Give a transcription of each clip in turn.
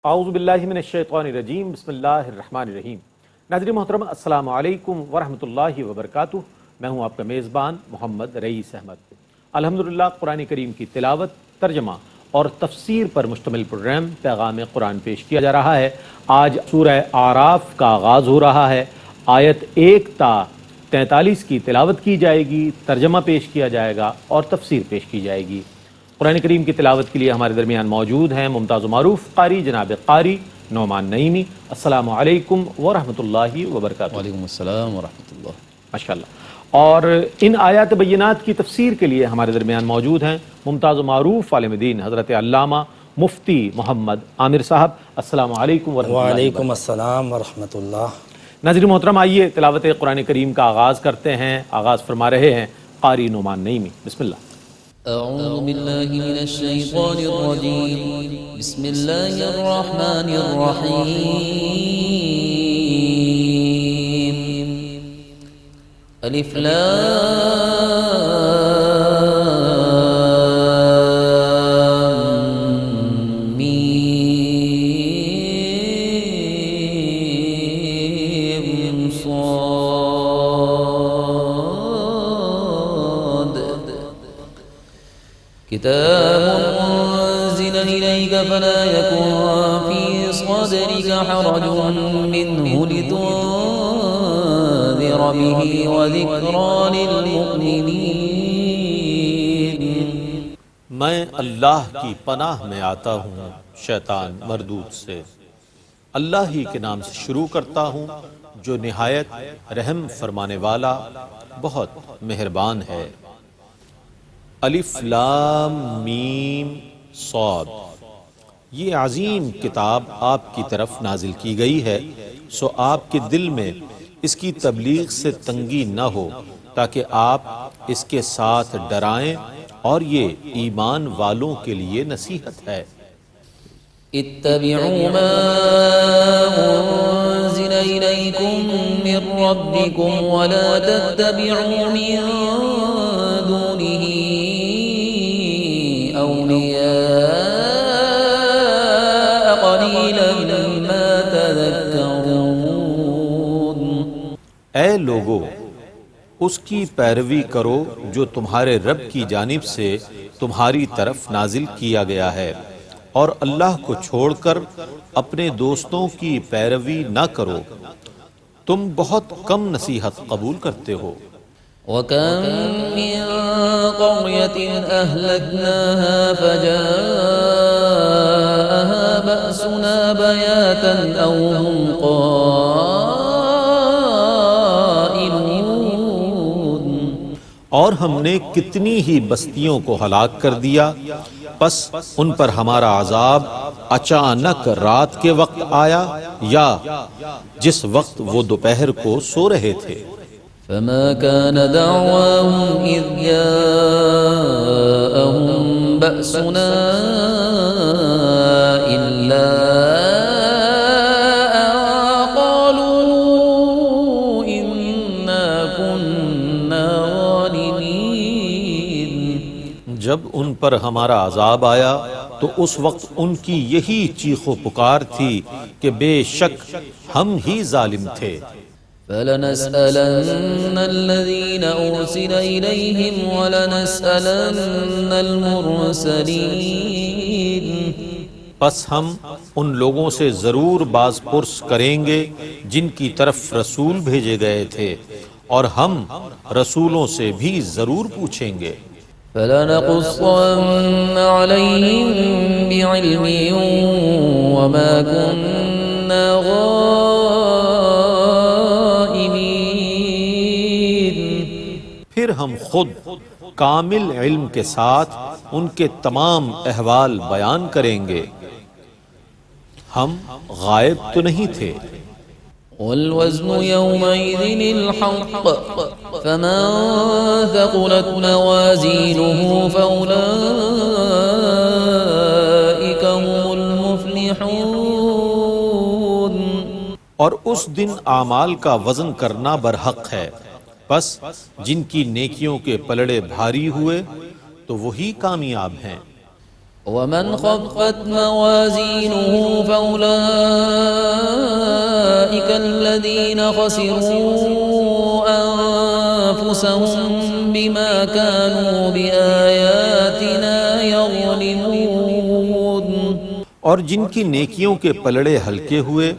اعوذ باللہ من الشیطان الرجیم بسم اللہ الرحمن الرحیم۔ ناظرین محترم السلام علیکم ورحمۃ اللہ وبرکاتہ۔ میں ہوں آپ کا میزبان محمد رئیس احمد۔ الحمدللہ قرآن کریم کی تلاوت، ترجمہ اور تفسیر پر مشتمل پروگرام پیغام قرآن پیش کیا جا رہا ہے۔ آج سورہ اعراف کا آغاز ہو رہا ہے۔ آیت 1 تا 43 کی تلاوت کی جائے گی، ترجمہ پیش کیا جائے گا اور تفسیر پیش کی جائے گی۔ قرآن کریم کی تلاوت کے لیے ہمارے درمیان موجود ہیں ممتاز و معروف قاری جناب قاری نعمان نعیمی۔ السلام علیکم ورحمۃ اللہ وبرکاتہ۔ وعلیکم السلام ورحمۃ اللہ۔ ماشاءاللہ۔ اور ان آیات بینات کی تفسیر کے لیے ہمارے درمیان موجود ہیں ممتاز و معروف عالم دین حضرت علامہ مفتی محمد عامر صاحب۔ السلام علیکم ورحمۃ اللہ۔ وعلیکم السلام ورحمۃ اللہ۔ ناظرین محترم، آئیے تلاوت قرآن کریم کا آغاز کرتے ہیں۔ آغاز فرما رہے ہیں قاری نعمان نعیمی۔ بسم اللہ۔ اعوذ باللہ من الشیطان الرجیم، بسم اللہ الرحمن الرحیم۔ الف لام میم صاد، کتاب انزل الیک فلا یکن فی صدرک حرج منہ لتنذر به وذکری للمؤمنین۔ میں اللہ کی پناہ میں آتا ہوں شیطان مردود سے۔ اللہ ہی کے نام سے شروع کرتا ہوں جو نہایت رحم فرمانے والا بہت مہربان ہے۔ الف لام میم صاد، یہ عظیم کتاب آپ کی طرف نازل کی گئی ہے، سو آپ کے دل میں اس کی تبلیغ سے تنگی نہ ہو، تاکہ آپ اس کے ساتھ ڈرائیں، اور یہ ایمان والوں کے لیے نصیحت ہے۔ اتبعوا ما انزل الیکم من ربکم ولا تتبعوا من دونه اولیاء قلیلا ما تذکرون۔ اے لوگو، اس کی پیروی کرو جو تمہارے رب کی جانب سے تمہاری طرف نازل کیا گیا ہے، اور اللہ کو چھوڑ کر اپنے دوستوں کی پیروی نہ کرو، تم بہت کم نصیحت قبول کرتے ہو۔ وَكَمْ مِنْ قَرْيَةٍ أَهْلَكْنَاهَا فَجَاءَهَا بَأْسُنَا بَيَاتًا أَوْ هُمْ قَائِلُونَ۔ اور ہم نے کتنی ہی بستیوں کو ہلاک کر دیا، پس ان پر ہمارا عذاب اچانک رات کے وقت آیا یا جس وقت وہ دوپہر کو سو رہے تھے۔ فما كان دعواهم إذ جاءهم بأسنا إلا أن قالوا إنا كنا ظالمين۔ جب ان پر ہمارا عذاب آیا تو اس وقت ان کی یہی چیخ و پکار تھی کہ بے شک ہم ہی ظالم تھے۔ فلنسألن الذين أرسل إليهم ولنسألن المرسلين۔ پس ہم ان لوگوں سے ضرور باز پرس کریں گے جن کی طرف رسول بھیجے گئے تھے، اور ہم رسولوں سے بھی ضرور پوچھیں گے۔ فلنقصن عليهم بعلم وما كنا غائبين۔ پھر ہم خود کامل علم کے ساتھ ان کے تمام احوال بیان کریں گے، ہم غائب تو نہیں تھے۔ والوزن يومئذ الحق فمن ثقلت موازينه فأولئك هم المفلحون۔ اور اس دن اعمال کا وزن کرنا برحق ہے، پس جن کی نیکیوں کے پلڑے بھاری ہوئے تو وہی کامیاب ہیں۔ ومن خفت موازينه فأولئك الذين خسروا أنفسهم بما كانوا بآياتنا يظلمون۔ اور جن کی نیکیوں کے پلڑے ہلکے ہوئے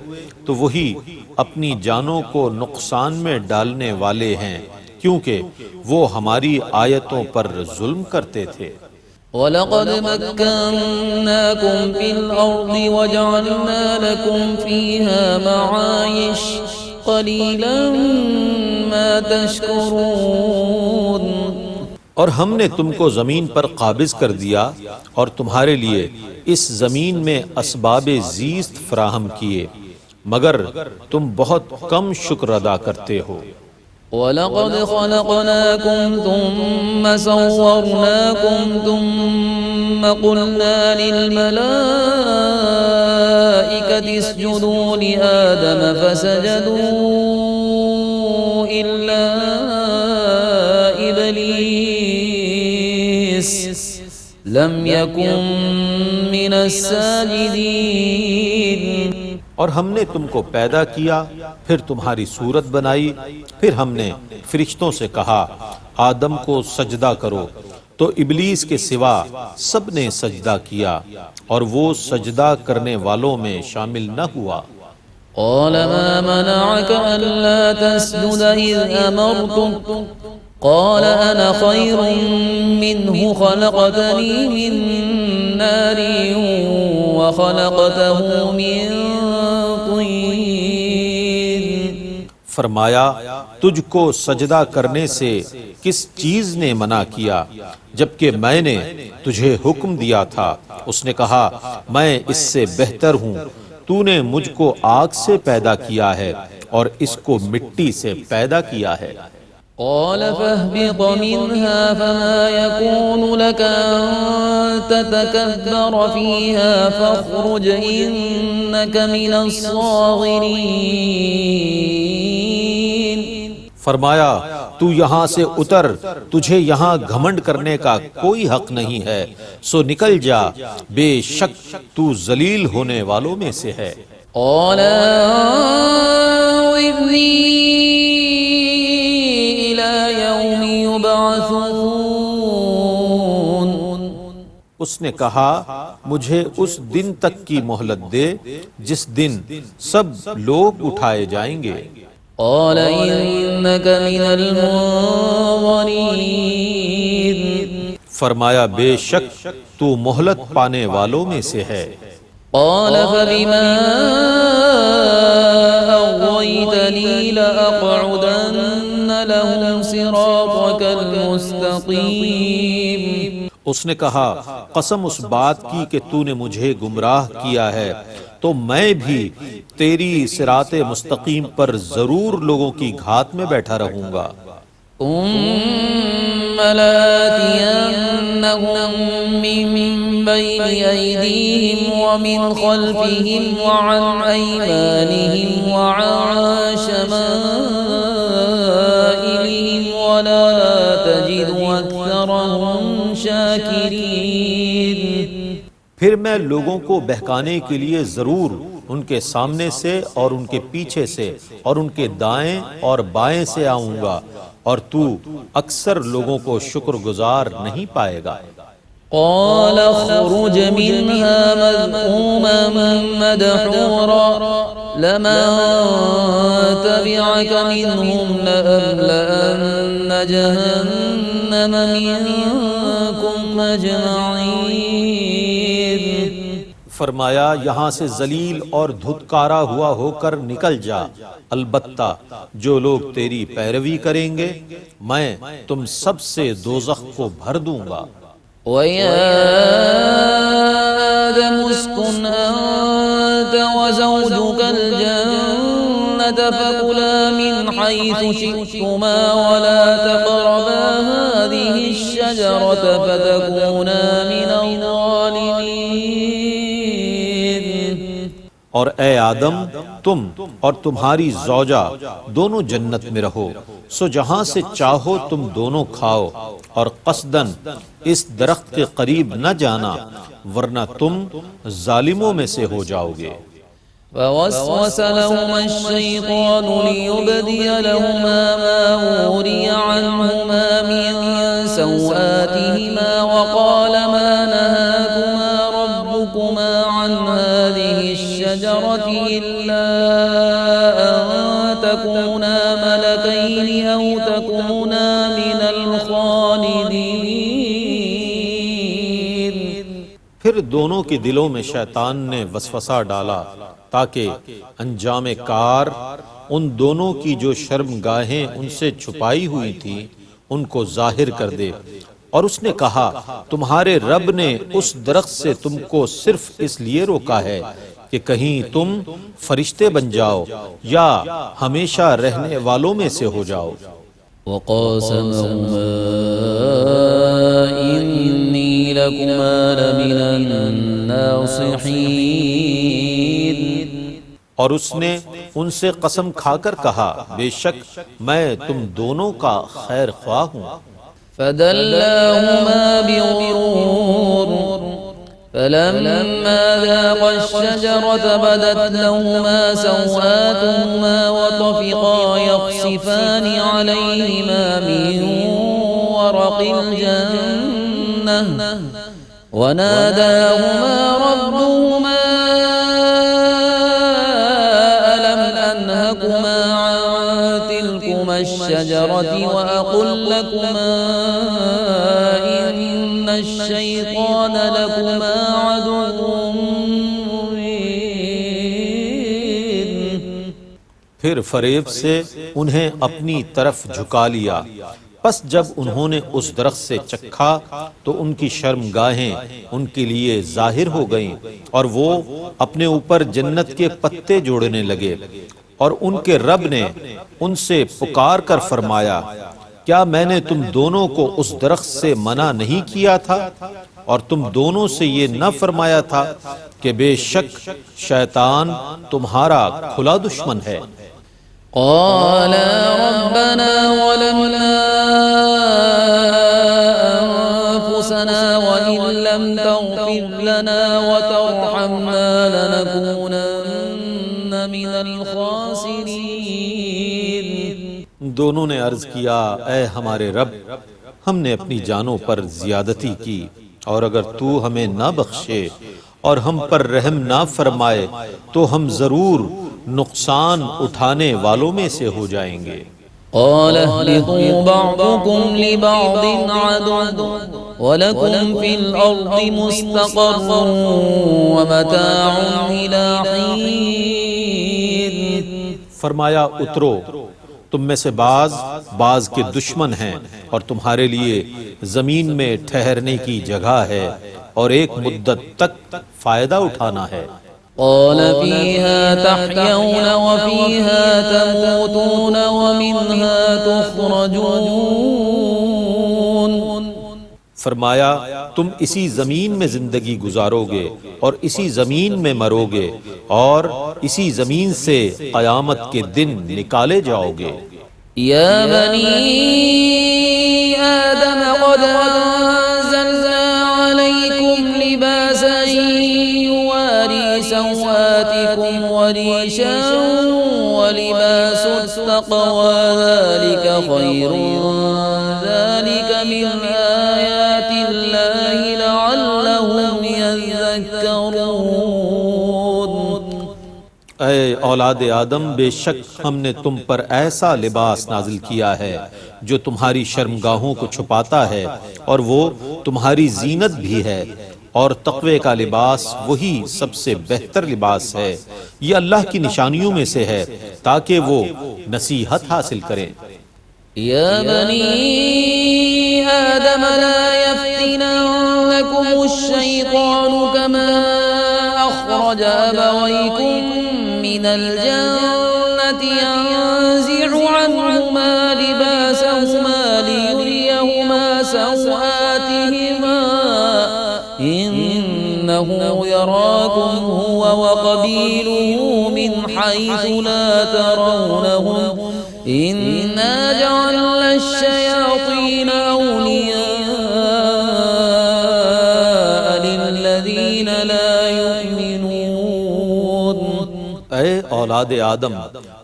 تو وہی اپنی جانوں کو نقصان میں ڈالنے والے ہیں، کیونکہ وہ ہماری آیتوں پر ظلم کرتے تھے۔ وَلَقَدْ مَكَّنَّاكُمْ فِي الْأَرْضِ وَجَعَلْنَا لَكُمْ فِيهَا مَعَايِشَ قَلِيلًا مَا تَشْكُرُونَ۔ اور ہم نے تم کو زمین پر قابض کر دیا اور تمہارے لیے اس زمین میں اسباب زیست فراہم کیے، مگر تم بہت کم شکر ادا کرتے ہو۔ وَلَقَدْ خَلَقْنَاكُمْ ثُمَّ صَوَّرْنَاكُمْ ثُمَّ قُلْنَا لِلْمَلَائِكَةِ اسْجُدُوا لِآدَمَ فَسَجَدُوا إِلَّا إِبْلِيسَ لَمْ يَكُنْ مِنَ السَّاجِدِينَ۔ اور ہم نے تم کو پیدا کیا، پھر تمہاری صورت بنائی، پھر ہم نے فرشتوں سے کہا آدم کو سجدہ کرو، تو ابلیس کے سوا سب نے سجدہ کیا اور وہ سجدہ کرنے والوں میں شامل نہ ہوا۔ قال ما منعك ألا تسجد إذ أمرتك قال أنا خير منه خلقتني من نار وخلقته من طين۔ فرمایا تجھ کو سجدہ کرنے سے کس چیز نے منع کیا جبکہ میں نے تجھے حکم دیا تھا؟ اس نے کہا میں اس سے بہتر ہوں، تو نے مجھ کو آگ سے پیدا کیا ہے اور اس کو مٹی سے پیدا کیا ہے۔ قال فاهبط منها فما يكون لك أن تتكبر فيها فاخرج إنك من الصاغرين۔ فرمایا تو یہاں سے اتر، تجھے یہاں گھمنڈ کرنے کا کوئی حق نہیں ہے، سو نکل جا، بے شک تو ذلیل ہونے والوں میں سے ہے۔ قال انظرني إلى يوم يبعثون۔ اس نے کہا مجھے اس دن تک کی مہلت دے جس دن سب لوگ اٹھائے جائیں گے۔ قال إنك من المنظرين۔ فرمایا بے شک تو مہلت پانے والوں میں سے ہے۔ قال فبما أغويتني لأقعدن لهم صراطك المستقيم۔ اس نے کہا قسم اس بات کی کہ تو نے مجھے گمراہ کیا ہے تو میں بھی تیری صراط مستقیم پر ضرور لوگوں کی گھات میں بیٹھا رہوں گا۔ ثم لآتينهم من بين أيديهم ومن خلفهم وعن أيمانهم وعن شمائلهم ولا تجد أكثرهم شاكرين۔ پھر میں لوگوں کو بہکانے کے لیے ضرور ان کے سامنے سے اور ان کے پیچھے سے اور ان کے دائیں اور بائیں سے آؤں گا، اور تو اکثر لوگوں کو شکر گزار نہیں پائے گا۔ قال اخرج منها مذءوما مدحورا لمن تبعك منهم لأملأن جهنم منكم أجمعين۔ فرمایا یہاں سے ذلیل اور دھتکارا ہوا ہو کر نکل جا، البتہ جو لوگ تیری پیروی کریں گے میں تم سب سے دوزخ کو بھر دوں گا۔ وَيَا آدَمُ اسْكُنْ أَنْتَ وَزَوْجُكَ الْجَنَّةَ فَكُلَا مِنْ حَيْثُ شِئْتُمَا وَلَا تَقْرَبَا هَذِهِ الشَّجَرَةَ فَتَكُونَا مِنَ الظَّالِمِينَ۔ اور اے آدم تم اور تمہاری زوجہ دونوں جنت میں رہو، سو جہاں سے چاہو تم دونوں کھاؤ، اور قصداً اس درخت کے قریب نہ جانا ورنہ تم ظالموں میں سے ہو جاؤ گے۔ فوسوس لهما الشيطان ليبدي لهما ما وري عنهما من سوآتهما وقال ما نهاكما ربكما عن هذه الشجرة إلا أن تكونا ملكين أو تكونا من الخالدين۔ پھر دونوں کے دلوں میں شیطان نے وسوسہ ڈالا تاکہ انجام کار ان دونوں کی جو شرمگاہیں ان سے چھپائی ہوئی تھیں ان کو ظاہر کر دے، اور اس نے کہا تمہارے رب نے اس درخت سے تم کو صرف اس لیے روکا ہے کہ کہیں تم فرشتے بن جاؤ یا ہمیشہ رہنے والوں میں سے ہو جاؤ۔ وقاسمهما إني لكما لمن الناصحين، اور اس نے ان سے قسم کھا کر کہا بے شک میں تم دونوں کا خیر خواہ ہوں۔ فدلاهما بغرور فلما ذاقا الشجرة بدت لهما سوآتهما وطفقا يخصفان عليهما من ورق الجنة وناداهما ربهما ألم أنهكما عن تلكما الشجرة وأقل لكما إن الشيطان لكما عدو مبين۔ پھر فریب سے انہیں اپنی طرف جھکا لیا، پس جب انہوں نے اس درخت سے چکھا تو ان کی شرمگاہیں ان کے لیے ظاہر ہو گئیں، اور وہ اپنے اوپر جنت کے پتے جوڑنے لگے، اور ان کے رب نے ان سے پکار کر فرمایا کیا میں نے تم دونوں کو اس درخت سے منع نہیں کیا تھا، اور تم دونوں سے یہ نہ فرمایا تھا کہ بے شک شیطان تمہارا کھلا دشمن ہے۔ قالا ربنا ظلمنا أنفسنا وإن لم تغفر لنا وترحمنا لنكونن من الخاسرين۔ دونوں نے عرض کیا اے ہمارے رب ہم نے اپنی جانوں پر زیادتی کی، اور اگر تو ہمیں نہ بخشے اور ہم پر رحم نہ فرمائے تو ہم ضرور نقصان اٹھانے والوں میں سے ہو جائیں گے۔ قال اهبطوا بعضكم لبعض عدو ولكم في الأرض مستقر ومتاع إلى حين۔ فرمایا اترو، تم میں سے بعض کے دشمن ہیں، اور تمہارے لیے زمین میں ٹھہرنے کی جگہ ہے اور ایک مدت تک فائدہ اٹھانا ہے۔ قال فيها تحيون وفيها تموتون ومنها تخرجون۔ فرمایا تم اسی زمین میں زندگی گزارو گے اور اسی زمین میں مرو گے اور اسی زمین سے قیامت کے دن نکالے جاؤ گے۔ یا بنی آدم قد انزلنا علیکم لباسا یواری سوآتکم وریشا ولباس التقوى ذلك خیر ذلك من آیات اللہ لعلهم یذکرون۔ اے اولاد آدم بے شک ہم نے تم پر ایسا لباس نازل کیا ہے جو تمہاری شرمگاہوں کو چھپاتا ہے اور وہ تمہاری زینت بھی ہے، اور تقوی کا لباس وہی سب سے بہتر لباس ہے، یہ اللہ کی نشانیوں میں سے ہے تاکہ وہ نصیحت حاصل کریں۔ یا بنی آدم لا يفتننكم الشیطان کما اخرج ابویکم من الجنة ينزع عنهما لباسهما ليريهما سوآتهما إنه إنه يراكم هو وقبيله من حيث لا ترونهم إنا جعلنا الشياطين أولياء للذين لا يؤمنون۔ اے اولاد آدم،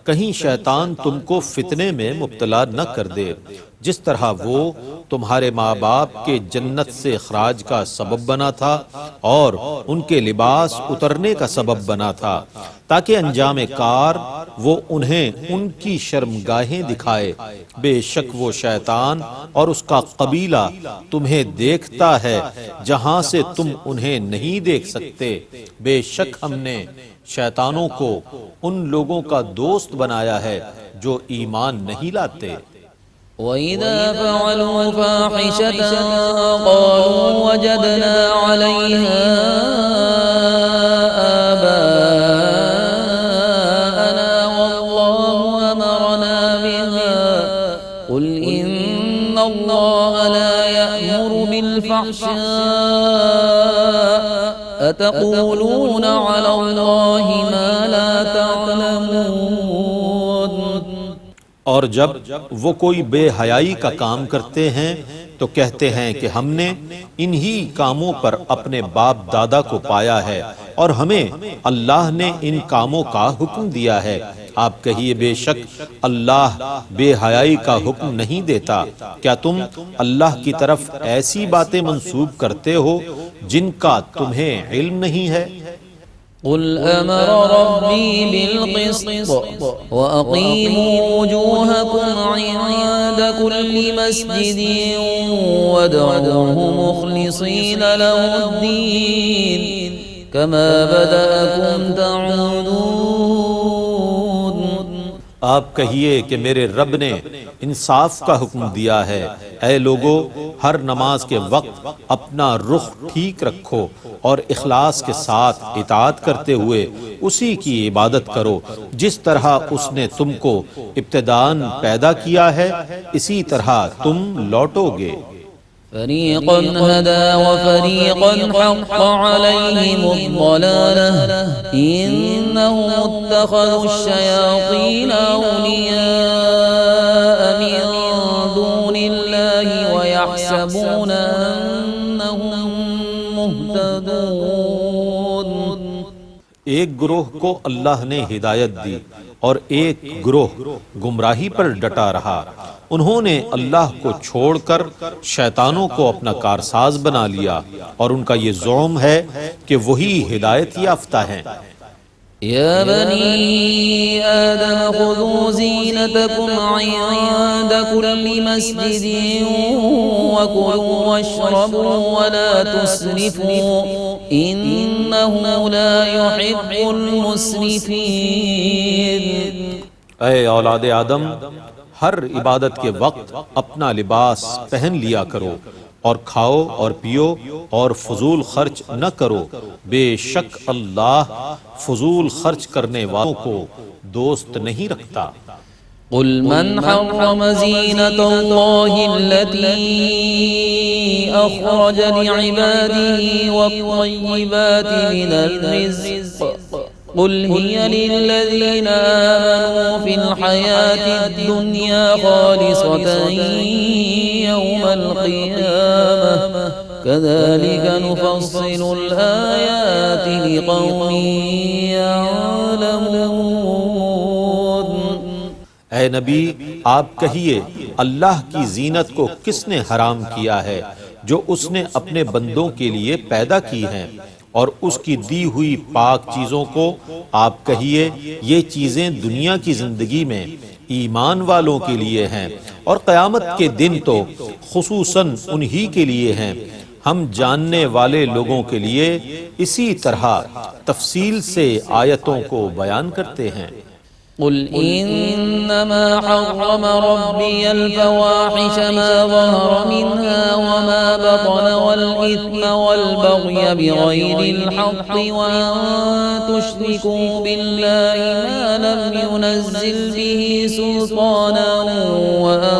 کہیں شیطان تم کو فتنے میں مبتلا نہ کر دے، جس طرح وہ تمہارے ماں باپ کے جنت سے اخراج کا سبب بنا تھا اور ان کے لباس اترنے کا سبب بنا تھا، تاکہ انجام کار وہ انہیں ان کی شرمگاہیں دکھائے۔ بے شک وہ شیطان اور اس کا قبیلہ تمہیں دیکھتا ہے جہاں سے تم انہیں نہیں دیکھ سکتے۔ بے شک ہم نے شیطانوں کو ان لوگوں کا دوست بنایا ہے جو ایمان نہیں لاتے۔ وَإِذَا فَعَلُوا فَاحِشَةً قَالُوا وَجَدْنَا عَلَيْهَا آبَاءَنَا وَاللَّهُ أَمَرَنَا بِهَا قُلْ إِنَّ اللَّهَ لَا يَأْمُرُ بِالْفَحْشَاءِ أَتَقُولُونَ عَلَى اللَّهِ مَا لَا تَعْلَمُونَ۔ اور جب وہ کوئی بے حیائی کا کام کرتے ہیں تو کہتے ہیں کہ ہم نے انہی کاموں پر اپنے باپ دادا کو پایا ہے اور ہمیں اللہ نے ان کاموں کا حکم دیا ہے۔ آپ کہیے بے شک اللہ بے حیائی کا حکم نہیں دیتا۔ کیا تم اللہ کی طرف ایسی باتیں منسوب کرتے ہو جن کا تمہیں علم نہیں ہے؟ قل أمر ربي بالقسط وأقيموا وجوهكم عند كل مسجد وادعوه مخلصين له الدين كما بدأكم تعودون۔ آپ کہیے کہ میرے رب نے انصاف کا حکم دیا ہے، اے لوگو ہر نماز کے وقت اپنا رخ ٹھیک رکھو اور اخلاص کے ساتھ اطاعت کرتے ہوئے اسی کی عبادت کرو جس طرح اس نے تم کو ابتداءً پیدا کیا ہے، اسی طرح تم لوٹو گے۔ فريقا هدى وفريقا حق عليهم الضلالة إنهم اتخذوا الشياطين أولياء من دون الله ويحسبون أنهم مهتدون۔ ایک گروہ کو اللہ نے ہدایت دی اور ایک گروہ گمراہی پر ڈٹا رہا۔ انہوں نے اللہ کو چھوڑ کر شیطانوں کو اپنا کارساز بنا لیا اور ان کا یہ زعم ہے کہ وہی ہدایت یافتہ ہیں۔ يا بني آدم خذوا زينتكم عند كل مسجد وكلوا واشربوا ولا تسرفوا إنه لا يحب المسرفين۔ اے اولاد آدم، ہر عبادت کے وقت اپنا لباس پہن لیا کرو اور کھاؤ اور پیو اور فضول خرچ نہ کرو، بے شک اللہ فضول خرچ کرنے والوں کو دوست نہیں رکھتا۔ قل من حرم زينة الله التي أخرج لعباده والطيبات من الرزق قل هي للذين آمنوا في الحياة الدنيا خالصة يوم القيامة كذلك نفصل الآيات لقوم يعلمون۔ اے نبی، آپ کہیے اللہ کی زینت کو کس نے حرام کیا ہے؟ جو اس نے اپنے بندوں کے لیے پیدا کی ہیں، اور اس کی دی ہوئی پاک چیزوں کو آپ کہیے یہ چیزیں دنیا کی زندگی میں ایمان والوں کے لیے ہیں اور قیامت کے دن تو خصوصاً انہی کے لیے ہیں۔ ہم جاننے والے لوگوں کے لیے اسی طرح تفصیل سے آیتوں کو بیان کرتے ہیں۔ قل إنما حرم ربي الفواحش ما ظهر منها وما بطن والإثم والبغي بغير الحق وأن تشركوا بالله ما لم ينزل به سلطانا وأن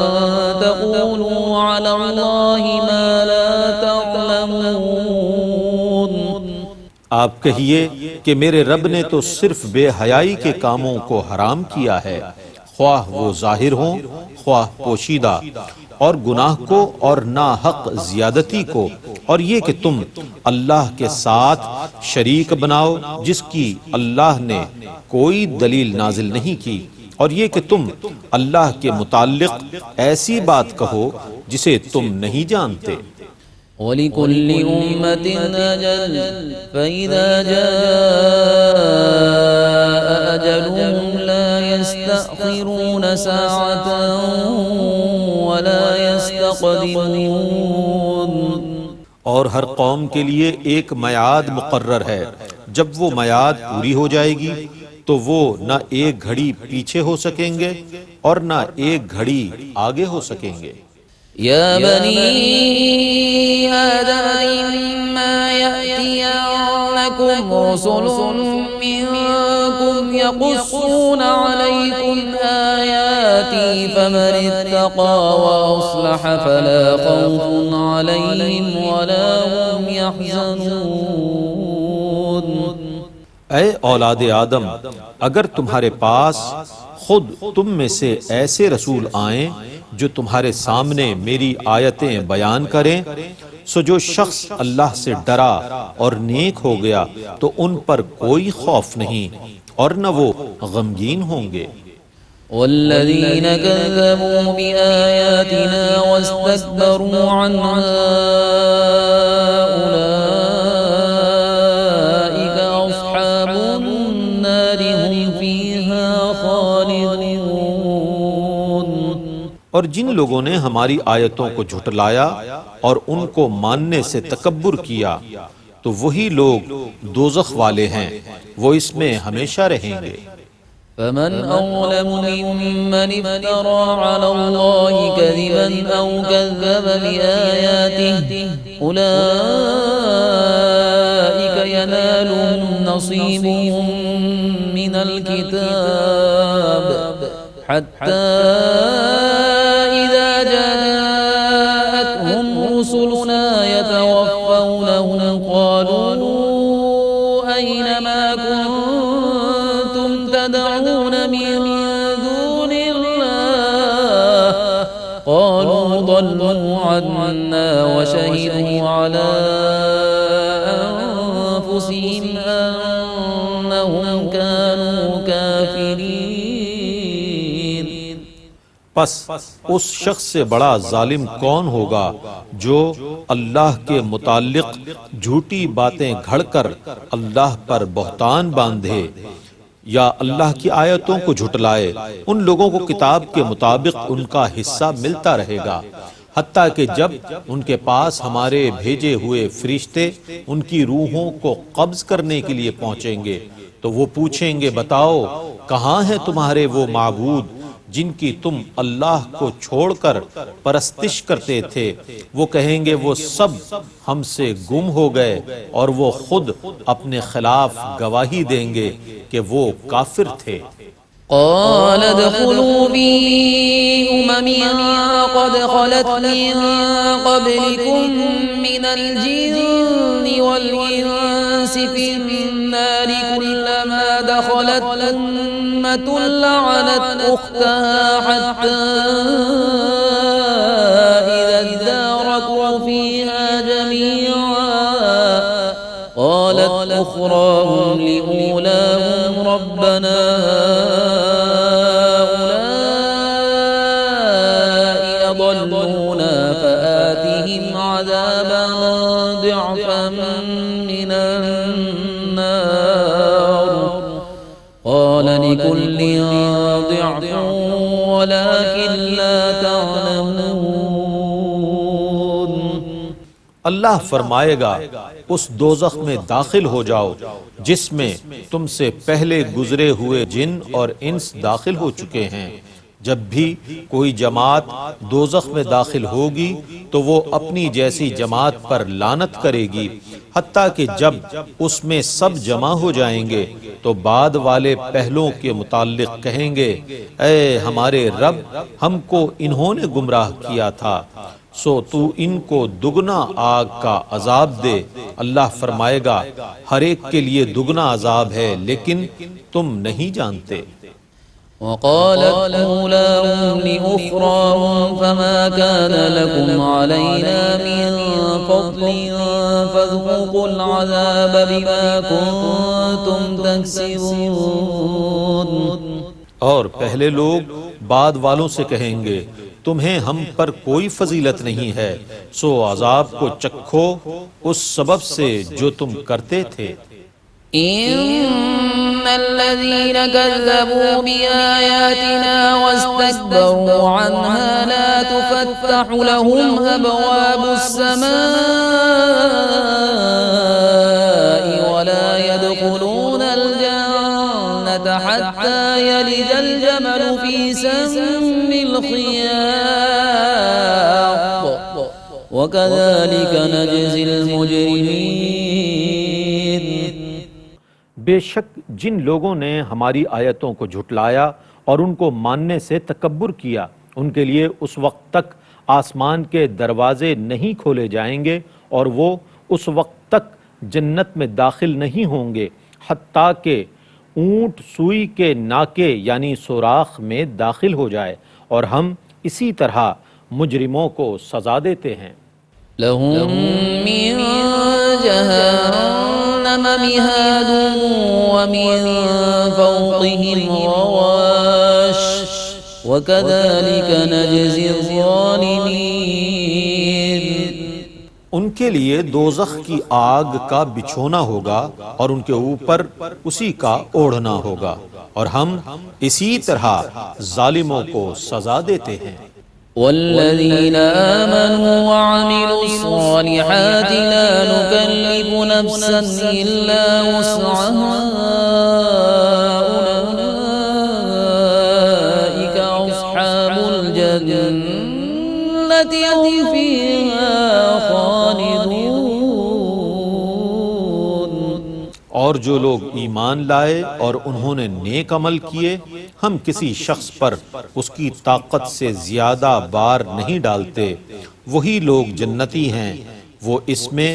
تقولوا على الله ما لا تعلمون۔ آپ کہیے کہ میرے رب نے تو صرف بے حیائی کے کاموں کو حرام کیا ہے، خواہ وہ ظاہر ہوں خواہ پوشیدہ، اور گناہ کو اور ناحق زیادتی کو، اور یہ کہ تم اللہ کے ساتھ شریک بناؤ جس کی اللہ نے کوئی دلیل نازل نہیں کی، اور یہ کہ تم اللہ کے متعلق ایسی بات کہو جسے تم نہیں جانتے۔ وَلِكُلِّ أُمَّةٍ أَجَلٌ فَإِذَا جَاءَ أَجَلُهُمْ لَا يَسْتَأْخِرُونَ سَاعَةً وَلَا يَسْتَقْدِمُونَ۔ اور ہر قوم کے لیے ایک میعاد مقرر ہے، جب وہ میعاد پوری ہو جائے گی تو وہ نہ ایک گھڑی پیچھے ہو سکیں گے اور نہ ایک گھڑی آگے ہو سکیں گے۔ يا بني آدم إما يأتينكم رسل منكم يقصون عليكم آياتي فمن اتقى وأصلح فلا خوف عليهم ولا هم يحزنون۔ اے اولاد آدم، اگر تمہارے پاس خود تم میں سے ایسے رسول آئیں جو تمہارے سامنے میری آیتیں بیان کریں، سو جو شخص اللہ سے ڈرا اور نیک ہو گیا تو ان پر کوئی خوف نہیں اور نہ وہ غمگین ہوں گے۔ والذين كذبوا بآياتنا واستكبروا عنها أولئك أصحاب النار هم فيها خالدون۔ اور جن لوگوں نے ہماری آیتوں کو جھٹلایا اور ان کو ماننے سے تکبر کیا تو وہی لوگ دوزخ والے ہیں، وہ اس میں ہمیشہ رہیں گے۔ فمن أظلم ممن افترى على الله كذبا أو كذب بآياته أولئك ينالهم نصيبهم من الكتاب حتى إذا جاءتهم رسلنا يتوفونهم قالوا أين ما كنتم تدعون من دون الله قالوا ضلوا عنا وشهدوا على أنفسهم أنهم كانوا كافرين۔ پس اس شخص سے بڑا ظالم کون ہوگا جو اللہ کے متعلق جھوٹی باتیں گھڑ کر اللہ پر بہتان باندھے یا اللہ کی آیتوں کو جھٹلائے۔ ان لوگوں کو کتاب کے مطابق ان کا حصہ ملتا رہے گا، حتیٰ کہ جب ان کے پاس ہمارے بھیجے ہوئے فرشتے ان کی روحوں کو قبض کرنے کے لیے پہنچیں گے تو وہ پوچھیں گے، بتاؤ کہاں ہیں تمہارے وہ معبود جن کی تم اللہ کو چھوڑ کر پرستش کرتے تھے؟ وہ کہیں گے وہ سب ہم سے گم ہو گئے، اور وہ خود اپنے خلاف گواہی دیں گے کہ وہ کافر تھے۔ قال ادخلوا في قد خلت من قبلكم من الجن والإنس في النار كلما دخلت أمة لعنت أختها حتى إذا اداركوا فيها جميعا قالت أخراهم لأولاهم ربنا هؤلاء أضلونا فآتهم عذابا ضعفا من النار قال لكل ضعف ولكن لا تعلمون۔ اللہ فرمائے گا اس دوزخ میں داخل ہو جاؤ جس میں تم سے پہلے گزرے ہوئے جن اور انس داخل ہو چکے ہیں۔ جب بھی کوئی جماعت دوزخ میں داخل ہوگی تو وہ اپنی جیسی جماعت پر لعنت کرے گی، حتیٰ کہ جب اس میں سب جمع ہو جائیں گے تو بعد والے پہلوں کے متعلق کہیں گے، اے ہمارے رب، ہم کو انہوں نے گمراہ کیا تھا، سو تو ان کو دگنا آگ کا عذاب دے۔ اللہ فرمائے گا ہر ایک کے لیے دگنا عذاب ہے لیکن تم نہیں جانتے۔ وقالت أولاهم لأخراهم فما كان لكم علينا من فضل فذوقوا العذاب بما كنتم تكسبون۔ اور پہلے لوگ بعد والوں سے کہیں گے تمہیں ہم پر کوئی فضیلت نہیں ہے، سو عذاب کو چکھو اس سبب سے جو تم کرتے تھے۔ إن الذين كذبوا بآياتنا واستكبروا عنها لا تفتح لهم أبواب السماء ولا يدخلون الجنة حتى يلج الجمل في سم الخياط وكذلك نجزي المجرمين۔ بے شک جن لوگوں نے ہماری آیتوں کو جھٹلایا اور ان کو ماننے سے تکبر کیا، ان کے لیے اس وقت تک آسمان کے دروازے نہیں کھولے جائیں گے اور وہ اس وقت تک جنت میں داخل نہیں ہوں گے حتیٰ کہ اونٹ سوئی کے ناکے یعنی سوراخ میں داخل ہو جائے، اور ہم اسی طرح مجرموں کو سزا دیتے ہیں۔ لهم من جهنم مهاد ومن فوقهم غواش وكذلك نجزي الظالمين۔ ان کے لیے دوزخ کی آگ کا بچھونا ہوگا اور ان کے اوپر اسی کا اوڑھنا ہوگا، اور ہم اسی طرح ظالموں کو سزا دیتے ہیں۔ والذين آمنوا وعملوا الصالحات لا نكلف نفسا إلا وسعها أولئك أصحاب الجنة هم فيها خالدون۔ اور جو لوگ ایمان لائے اور انہوں نے نیک عمل کیے، ہم کسی شخص پر اس کی طاقت سے زیادہ بار نہیں ڈالتے، وہی لوگ جنتی ہیں، وہ اس میں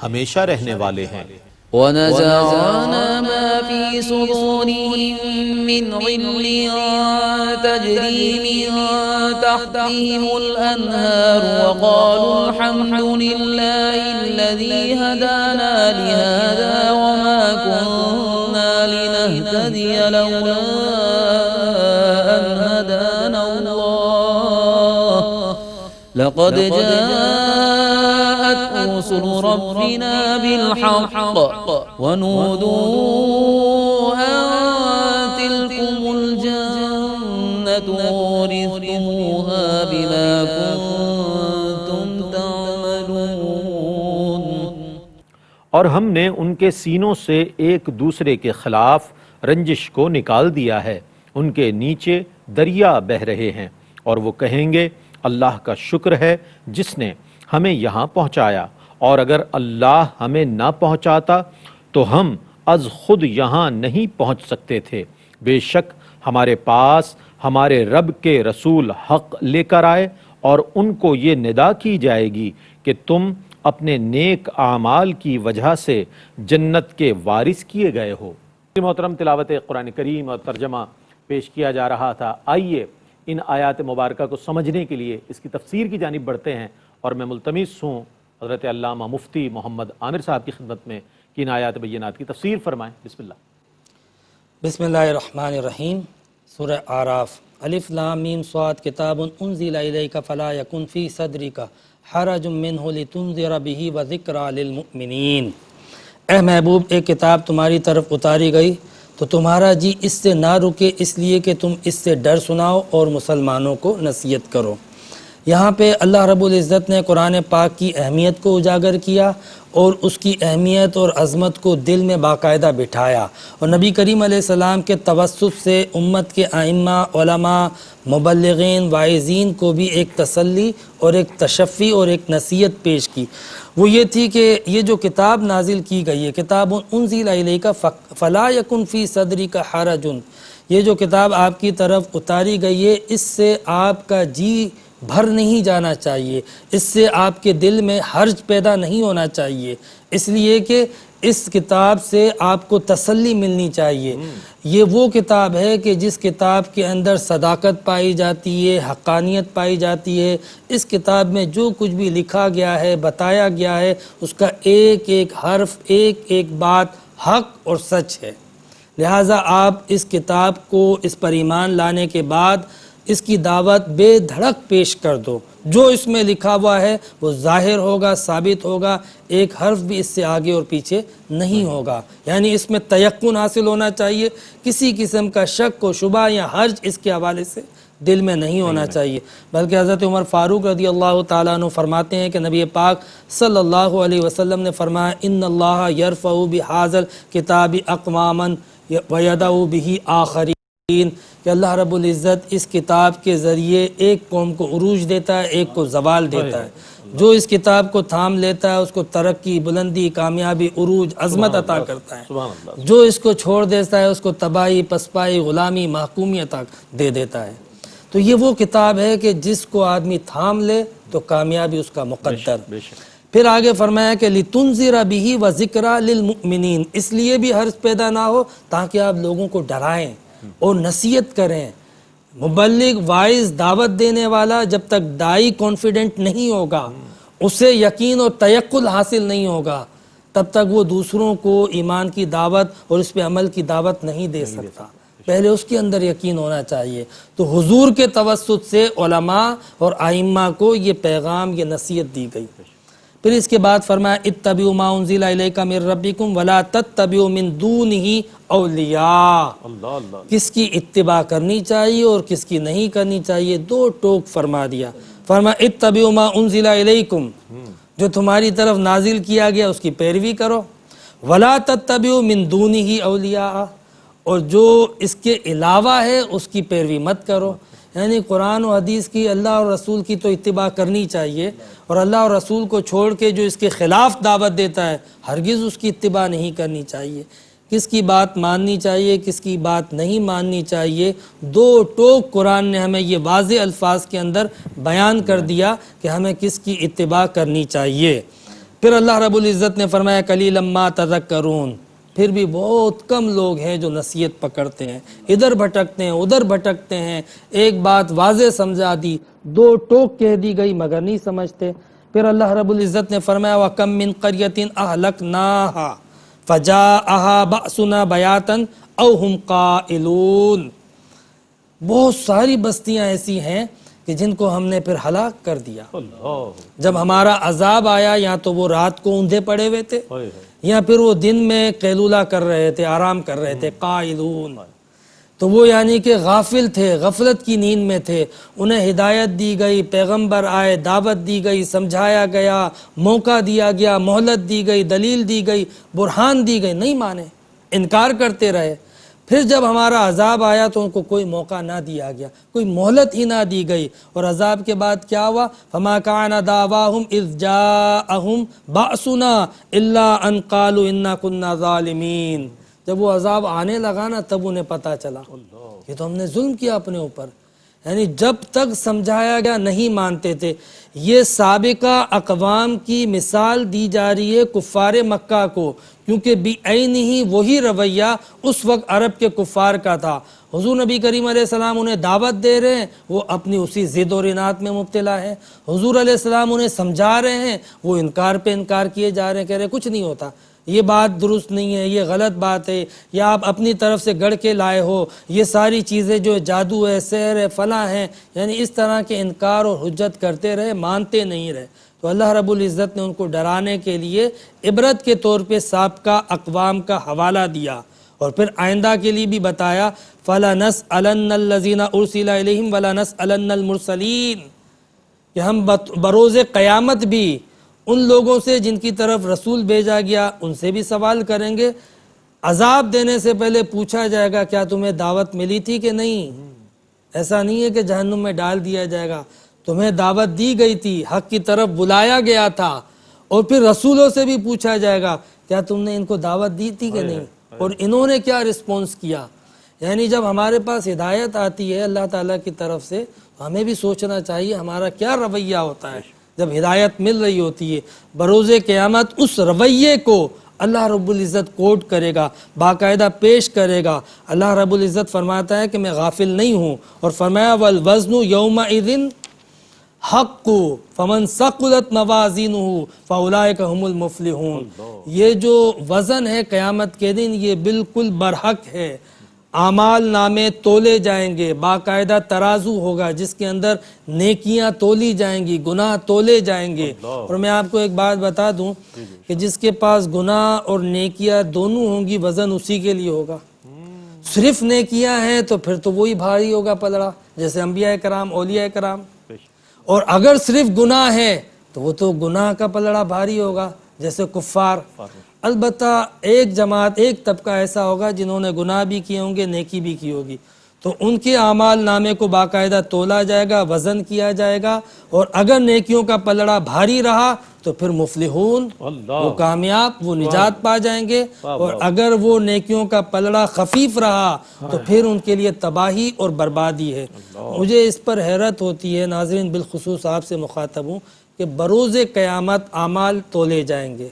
ہمیشہ رہنے والے ہیں۔ ونزعنا ما في صدورهم من غل تجري من تحتهم الأنهار وقالوا الحمد لله الذي هدانا لهذا وما كنا لنهتدي لولا أن هدانا الله لقد جاءت رسل ربنا بالحق ونودوا أن تلكم الجنة أورثتموها بما كنتم تعملون۔ اور ہم نے ان کے سینوں سے ایک دوسرے کے خلاف رنجش کو نکال دیا ہے، ان کے نیچے دریا بہہ رہے ہیں، اور وہ کہیں گے اللہ کا شکر ہے جس نے ہمیں یہاں پہنچایا، اور اگر اللہ ہمیں نہ پہنچاتا تو ہم از خود یہاں نہیں پہنچ سکتے تھے۔ بے شک ہمارے پاس ہمارے رب کے رسول حق لے کر آئے اور ان کو یہ ندا کی جائے گی کہ تم اپنے نیک اعمال کی وجہ سے جنت کے وارث کیے گئے ہو۔ محترم، تلاوت قرآن کریم اور ترجمہ پیش کیا جا رہا تھا۔ آئیے ان آیات مبارکہ کو سمجھنے کے لیے اس کی تفسیر کی جانب بڑھتے ہیں، اور میں ملتمس ہوں حضرت علامہ مفتی محمد عامر صاحب کی خدمت میں کہ ان آیات بینات کی تفسیر فرمائیں۔ بسم اللہ۔ بسم اللہ الرحمن الرحیم۔ سورہ اعراف۔ الف لام میم صاد کتاب انزل الیک فلا یکن فی صدرک حرج منہ لتنذر بہ وذکری للمؤمنین۔ اے محبوب، ایک کتاب تمہاری طرف اتاری گئی تو تمہارا جی اس سے نہ رکے، اس لیے کہ تم اس سے ڈر سناؤ اور مسلمانوں کو نصیحت کرو۔ یہاں پہ اللہ رب العزت نے قرآن پاک کی اہمیت کو اجاگر کیا اور اس کی اہمیت اور عظمت کو دل میں باقاعدہ بٹھایا، اور نبی کریم علیہ السلام کے توسط سے امت کے ائمہ، علماء، مبلغین، واعظین کو بھی ایک تسلی اور ایک تشفی اور ایک نصیحت پیش کی۔ وہ یہ تھی کہ یہ جو کتاب نازل کی گئی ہے، کتاب انزل الیک فلا یکن فی صدرک حرج، یہ جو کتاب آپ کی طرف اتاری گئی ہے، اس سے آپ کا جی بھر نہیں جانا چاہیے، اس سے آپ کے دل میں حرج پیدا نہیں ہونا چاہیے، اس لیے کہ اس کتاب سے آپ کو تسلی ملنی چاہیے۔ یہ وہ کتاب ہے کہ جس کتاب کے اندر صداقت پائی جاتی ہے، حقانیت پائی جاتی ہے۔ اس کتاب میں جو کچھ بھی لکھا گیا ہے، بتایا گیا ہے، اس کا ایک ایک حرف، ایک ایک بات حق اور سچ ہے۔ لہٰذا آپ اس کتاب کو اس پر ایمان لانے کے بعد اس کی دعوت بے دھڑک پیش کر دو۔ جو اس میں لکھا ہوا ہے وہ ظاہر ہوگا، ثابت ہوگا، ایک حرف بھی اس سے آگے اور پیچھے نہیں ہوگا۔ یعنی اس میں تیقن حاصل ہونا چاہیے، کسی قسم کا شک و شبہ یا حرج اس کے حوالے سے دل میں نہیں ہونا چاہیے۔ بلکہ حضرت عمر فاروق رضی اللہ تعالیٰ عنہ فرماتے ہیں کہ نبی پاک صلی اللہ علیہ وسلم نے فرمایا ان اللہ یرفع بہذا الکتاب اقواما ویدع بہ آخرین، کہ اللہ رب العزت اس کتاب کے ذریعے ایک قوم کو عروج دیتا ہے، ایک کو زوال دیتا ہے۔ جو اس کتاب کو تھام لیتا ہے اس کو ترقی، بلندی، کامیابی، عروج، عظمت عطا کرتا ہے۔ جو اس کو چھوڑ دیتا ہے اس کو تباہی، پسپائی، غلامی، محکومیت دے دیتا ہے۔ تو یہ وہ کتاب ہے کہ جس کو آدمی تھام لے تو کامیابی اس کا مقدر۔ پھر آگے فرمایا کہ لِتُنذِرَ بِهِ وَذِكْرَى لِلْمُؤْمِنِينَ، اس لیے بھی حرج پیدا نہ ہو تاکہ آپ لوگوں کو ڈرائیں اور نصیحت کریں۔ مبلغ، واعظ، دعوت دینے والا جب تک داعی کانفیڈنٹ نہیں ہوگا، اسے یقین اور تیقن حاصل نہیں ہوگا، تب تک وہ دوسروں کو ایمان کی دعوت اور اس پہ عمل کی دعوت نہیں دے سکتا۔ پہلے اس کے اندر یقین ہونا چاہیے۔ تو حضور کے توسط سے علماء اور ائمہ کو یہ پیغام، یہ نصیحت دی گئی۔ پھر اس کے بعد فرمایا اتبعوا ما انزل الیک من ربکم ولا تتبعوا من دونہ اولیاء، کس کی اتباع کرنی چاہیے اور کس کی نہیں کرنی چاہیے، دو ٹوک فرما دیا۔ فرمایا اتبعوا ما انزل الیکم، جو تمہاری طرف نازل کیا گیا اس کی پیروی کرو، ولا تتبعوا من دونہ اولیاء، اور جو اس کے علاوہ ہے اس کی پیروی مت کرو۔ یعنی قرآن و حدیث کی، اللہ اور رسول کی تو اتباع کرنی چاہیے، اور اللہ اور رسول کو چھوڑ کے جو اس کے خلاف دعوت دیتا ہے ہرگز اس کی اتباع نہیں کرنی چاہیے۔ کس کی بات ماننی چاہیے، کس کی بات نہیں ماننی چاہیے، دو ٹوک قرآن نے ہمیں یہ واضح الفاظ کے اندر بیان کر دیا کہ ہمیں کس کی اتباع کرنی چاہیے۔ پھر اللہ رب العزت نے فرمایا قلیلا ما تذکرون، پھر بھی بہت کم لوگ ہیں جو نصیحت پکڑتے ہیں، ادھر بھٹکتے ہیں ادھر بھٹکتے ہیں۔ ایک بات واضح سمجھا دی، دو ٹوک کہہ دی گئی مگر نہیں سمجھتے۔ پھر اللہ رب العزت نے فرمایا وَكَمْ مِنْ قَرْيَةٍ أَهْلَكْنَاهَا فَجَاءَهَا بَأْسُنَا بَيَاتًا أَوْ هُمْ قَائِلُونَ، بہت ساری بستیاں ایسی ہیں کہ جن کو ہم نے پھر ہلاک کر دیا۔ جب ہمارا عذاب آیا یا تو وہ رات کو اندھے پڑے ہوئے تھے یا پھر وہ دن میں قیلولہ کر رہے تھے، آرام کر رہے تھے، قائلون، تو وہ یعنی کہ غافل تھے، غفلت کی نیند میں تھے۔ انہیں ہدایت دی گئی، پیغمبر آئے، دعوت دی گئی، سمجھایا گیا، موقع دیا گیا، مہلت دی گئی، دلیل دی گئی، برہان دی گئی، نہیں مانے، انکار کرتے رہے۔ پھر جب ہمارا عذاب آیا تو ان کو کوئی موقع نہ دیا گیا، کوئی مہلت ہی نہ دی گئی، اور عذاب کے بعد کیا ہوا؟ فما کان دعواہم اذ جاءہم بأسنا الا ان قالوا انا كنا ظالمین، جب وہ عذاب آنے لگا نا تب انہیں پتا چلا یہ تو ہم نے ظلم کیا اپنے اوپر۔ یعنی جب تک سمجھایا گیا نہیں مانتے تھے۔ یہ سابقہ اقوام کی مثال دی جا رہی ہے کفار مکہ کو، کیونکہ بعینہ ہی وہی رویہ اس وقت عرب کے کفار کا تھا۔ حضور نبی کریم علیہ السلام انہیں دعوت دے رہے ہیں، وہ اپنی اسی ضد اور اناد میں مبتلا ہیں۔ حضور علیہ السلام انہیں سمجھا رہے ہیں، وہ انکار پہ انکار کیے جا رہے ہیں، کہہ رہے کچھ نہیں ہوتا، یہ بات درست نہیں ہے، یہ غلط بات ہے، یا آپ اپنی طرف سے گڑھ کے لائے ہو، یہ ساری چیزیں جو جادو ہے، سحر ہے، فلاں ہیں، یعنی اس طرح کے انکار اور حجت کرتے رہے، مانتے نہیں رہے۔ تو اللہ رب العزت نے ان کو ڈرانے کے لیے عبرت کے طور پہ سابقہ اقوام کا حوالہ دیا، اور پھر آئندہ کے لیے بھی بتایا فَلَنَسْأَلَنَّ الَّذِينَ أُرْسِلَ إِلَيْهِمْ وَلَنَسْأَلَنَّ الْمُرْسَلِينَ، کہ ہم بروز قیامت بھی ان لوگوں سے جن کی طرف رسول بھیجا گیا ان سے بھی سوال کریں گے۔ عذاب دینے سے پہلے پوچھا جائے گا کیا تمہیں دعوت ملی تھی کہ نہیں؟ ایسا نہیں ہے کہ جہنم میں ڈال دیا جائے گا، تمہیں دعوت دی گئی تھی، حق کی طرف بلایا گیا تھا، اور پھر رسولوں سے بھی پوچھا جائے گا کیا تم نے ان کو دعوت دی تھی کہ نہیں، اور انہوں نے کیا رسپونس کیا۔ یعنی جب ہمارے پاس ہدایت آتی ہے اللہ تعالیٰ کی طرف سے تو ہمیں بھی سوچنا چاہیے ہمارا کیا رویہ ہوتا ہے جب ہدایت مل رہی ہوتی ہے۔ بروز قیامت اس رویے کو اللہ رب العزت کوٹ کرے گا، باقاعدہ پیش کرے گا۔ اللہ رب العزت فرماتا ہے کہ میں غافل نہیں ہوں، اور فرمایا والوزن یومئذ حق فمن ثقلت موازینہ فاولئک هم المفلحون۔ یہ جو وزن ہے قیامت کے دن یہ بالکل برحق ہے۔ اعمال نامے تولے جائیں گے، باقاعدہ ترازو ہوگا جس کے اندر نیکیاں تولی جائیں گی، گناہ تولے جائیں گے۔ اور میں آپ کو ایک بات بتا دوں کہ جس کے پاس گناہ اور نیکیاں دونوں ہوں گی وزن اسی کے لیے ہوگا۔ صرف نیکیاں ہیں تو پھر تو وہی بھاری ہوگا پلڑا، جیسے انبیاء کرام، اولیاء کرام۔ اور اگر صرف گناہ ہے تو وہ تو گناہ کا پلڑا بھاری ہوگا، جیسے کفار۔ البتہ ایک جماعت، ایک طبقہ ایسا ہوگا جنہوں نے گناہ بھی کیے ہوں گے، نیکی بھی کی ہوگی، تو ان کے اعمال نامے کو باقاعدہ تولا جائے گا، وزن کیا جائے گا، اور اگر نیکیوں کا پلڑا بھاری رہا تو پھر مفلحون، وہ کامیاب، وہ نجات پا جائیں گے، اور اگر وہ نیکیوں کا پلڑا خفیف رہا تو پھر ان کے لیے تباہی اور بربادی ہے۔ مجھے اس پر حیرت ہوتی ہے ناظرین، بالخصوص آپ سے مخاطب ہوں، کہ بروز قیامت اعمال تولے جائیں گے۔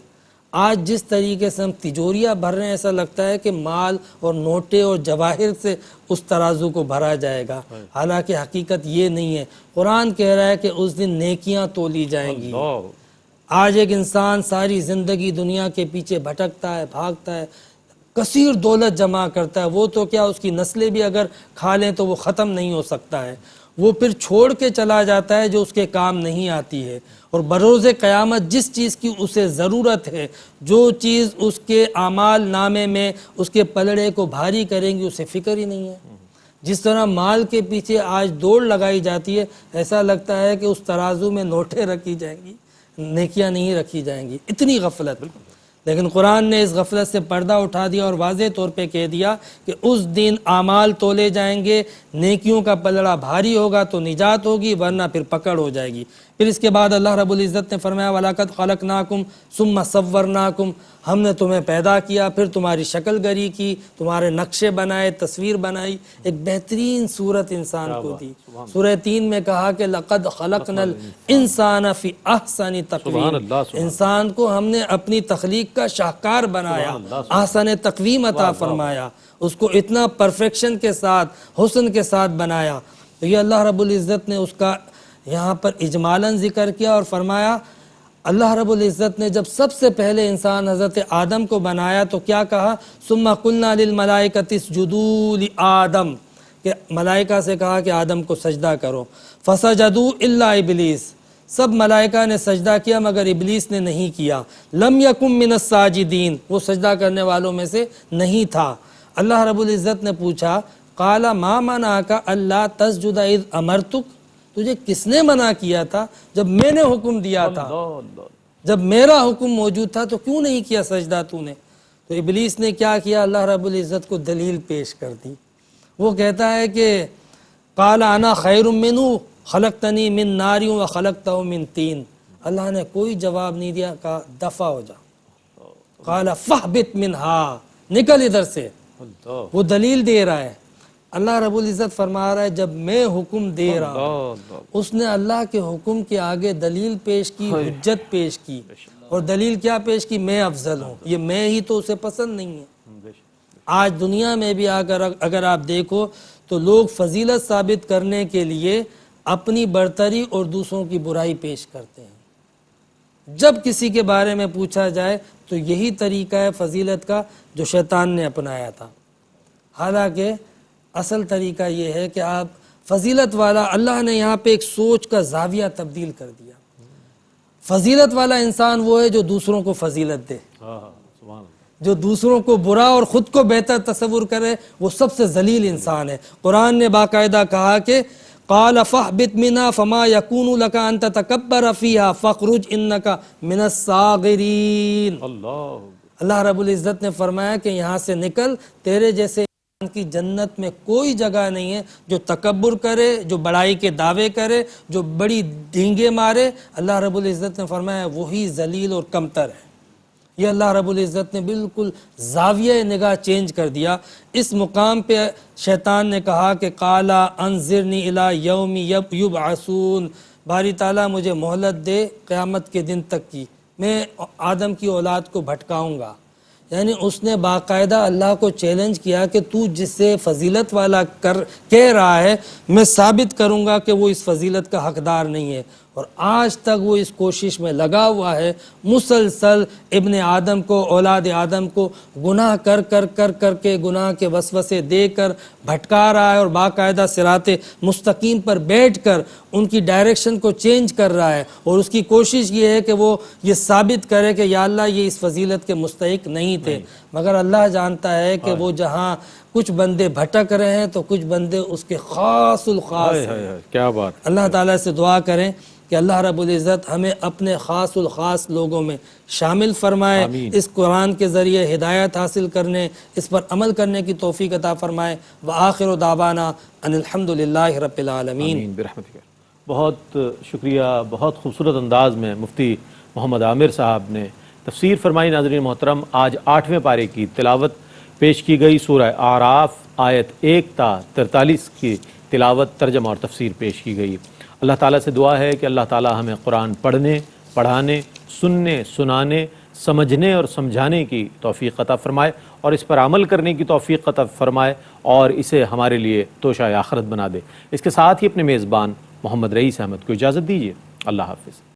آج جس طریقے سے ہم تجوریاں بھر رہے ہیں ایسا لگتا ہے کہ مال اور نوٹے اور جواہر سے اس ترازو کو بھرا جائے گا، حالانکہ حقیقت یہ نہیں ہے۔ قرآن کہہ رہا ہے کہ اس دن نیکیاں تولی جائیں گی۔ آج ایک انسان ساری زندگی دنیا کے پیچھے بھٹکتا ہے، بھاگتا ہے، کثیر دولت جمع کرتا ہے، وہ تو کیا اس کی نسلیں بھی اگر کھا لیں تو وہ ختم نہیں ہو سکتا ہے، وہ پھر چھوڑ کے چلا جاتا ہے جو اس کے کام نہیں آتی ہے۔ اور بروز قیامت جس چیز کی اسے ضرورت ہے، جو چیز اس کے اعمال نامے میں اس کے پلڑے کو بھاری کریں گی، اسے فکر ہی نہیں ہے۔ جس طرح مال کے پیچھے آج دوڑ لگائی جاتی ہے، ایسا لگتا ہے کہ اس ترازو میں نوٹیں رکھی جائیں گی، نیکیاں نہیں رکھی جائیں گی، اتنی غفلت۔ لیکن قرآن نے اس غفلت سے پردہ اٹھا دیا اور واضح طور پہ کہہ دیا کہ اس دن اعمال تولے جائیں گے، نیکیوں کا پلڑا بھاری ہوگا تو نجات ہوگی، ورنہ پھر پکڑ ہو جائے گی۔ پھر اس کے بعد اللہ رب العزت نے فرمایا وَلَقَدْ خَلَقْنَاكُمْ ثُمَّ صَوَّرْنَاكُمْ، ہم نے تمہیں پیدا کیا، پھر تمہاری شکل گری کی، تمہارے نقشے بنائے، تصویر بنائی، ایک بہترین صورت انسان کو دی۔ سورہ 3 میں کہا کہ لَقَدْ خَلَقْنَا الْإِنسَانَ فِي أَحْسَنِ تَقْوِيمٍ، انسان کو ہم نے اپنی تخلیق کا شاہکار بنایا، احسن تقویم عطا فرمایا، اس کو اتنا پرفیکشن کے ساتھ، حسن کے ساتھ بنایا۔ تو یہ اللہ رب العزت نے اس کا یہاں پر اجمالاً ذکر کیا اور فرمایا اللہ رب العزت نے جب سب سے پہلے انسان حضرت آدم کو بنایا تو کیا کہا ثم قلنا للملائکۃ اسجدوا لآدم، کہ ملائکہ سے کہا کہ آدم کو سجدہ کرو، فسجدوا الا ابلیس، سب ملائکہ نے سجدہ کیا مگر ابلیس نے نہیں کیا، لم یکن من الساجدین، وہ سجدہ کرنے والوں میں سے نہیں تھا۔ اللہ رب العزت نے پوچھا قال ما منعک الا تسجد اذ امرتک، تجھے کس نے منع کیا تھا جب میں نے حکم دیا تھا، جب میرا حکم موجود تھا تو کیوں نہیں کیا سجدہ تو نے؟ تو ابلیس نے کیا کیا، اللہ رب العزت کو دلیل پیش کر دی۔ وہ کہتا ہے کہ قال انا خیر منہ خلقتنی من نار وخلقتہ من طین، اللہ نے کوئی جواب نہیں دیا، کہا دفع ہو جا، قال فاہبط منہا، نکل ادھر سے۔ وہ دلیل دے رہا ہے، اللہ رب العزت فرما رہا ہے جب میں حکم دے رہا ہوں، اس نے اللہ کے حکم کے آگے دلیل پیش کی، حجت پیش کی، اور دلیل کیا پیش کی، میں افضل ہوں، یہ میں ہی تو اسے پسند نہیں ہے۔ آج دنیا میں بھی اگر آپ دیکھو تو لوگ فضیلت ثابت کرنے کے لیے اپنی برتری اور دوسروں کی برائی پیش کرتے ہیں۔ جب کسی کے بارے میں پوچھا جائے تو یہی طریقہ ہے فضیلت کا جو شیطان نے اپنایا تھا، حالانکہ اصل طریقہ یہ ہے کہ آپ فضیلت والا، اللہ نے یہاں پہ ایک سوچ کا زاویہ تبدیل کر دیا۔ فضیلت والا انسان وہ ہے جو دوسروں کو فضیلت دے، جو دوسروں کو برا اور خود کو بہتر تصور کرے، وہ سب سے ذلیل انسان ہے۔ قرآن نے باقاعدہ کہا کہ قال فاہبط منہا فما یکون لک ان تتکبر فیہا فاخرج انک من الصاغرین، اللہ رب العزت نے فرمایا کہ یہاں سے نکل، تیرے جیسے کی جنت میں کوئی جگہ نہیں ہے جو تکبر کرے، جو بڑائی کے دعوے کرے، جو بڑی ڈینگے مارے۔ اللہ رب العزت نے فرمایا وہی ذلیل اور کمتر ہے۔ یہ اللہ رب العزت نے بالکل زاویہ نگاہ چینج کر دیا۔ اس مقام پہ شیطان نے کہا کہ قالا انظرنی الی یوم یبعثون، باری تعالیٰ مجھے مہلت دے قیامت کے دن تک کی، میں آدم کی اولاد کو بھٹکاؤں گا۔ یعنی اس نے باقاعدہ اللہ کو چیلنج کیا کہ تو جس سے فضیلت والا کہہ رہا ہے، میں ثابت کروں گا کہ وہ اس فضیلت کا حقدار نہیں ہے۔ اور آج تک وہ اس کوشش میں لگا ہوا ہے، مسلسل ابن آدم کو، اولاد آدم کو گناہ کر کے گناہ کے وسوسے دے کر بھٹکا رہا ہے، اور باقاعدہ صراط مستقیم پر بیٹھ کر ان کی ڈائریکشن کو چینج کر رہا ہے، اور اس کی کوشش یہ ہے کہ وہ یہ ثابت کرے کہ یا اللہ یہ اس فضیلت کے مستحق نہیں تھے۔ مگر اللہ جانتا ہے کہ وہ جہاں کچھ بندے بھٹک رہے ہیں تو کچھ بندے اس کے خاص الخاص ہیں۔ کیا بات! اللہ تعالیٰ سے دعا کریں کہ اللہ رب العزت ہمیں اپنے خاص الخاص لوگوں میں شامل فرمائے، اس قرآن کے ذریعے ہدایت حاصل کرنے، اس پر عمل کرنے کی توفیق عطا فرمائے۔ وآخر دعوانا ان الحمدللہ رب العالمین۔ آمین برحمتک۔ بہت شکریہ، بہت خوبصورت انداز میں مفتی محمد عامر صاحب نے تفسیر فرمائی۔ ناظرین محترم، آج 8ویں پارے کی تلاوت پیش کی گئی، سورہ اعراف آیت 1 تا 43 کی تلاوت، ترجمہ اور تفسیر پیش کی گئی۔ اللہ تعالیٰ سے دعا ہے کہ اللہ تعالیٰ ہمیں قرآن پڑھنے، پڑھانے، سننے، سنانے، سمجھنے اور سمجھانے کی توفیق عطا فرمائے، اور اس پر عمل کرنے کی توفیق عطا فرمائے، اور اسے ہمارے لیے توشہ آخرت بنا دے۔ اس کے ساتھ ہی اپنے میزبان محمد رئیس احمد کو اجازت دیجیے۔ اللہ حافظ۔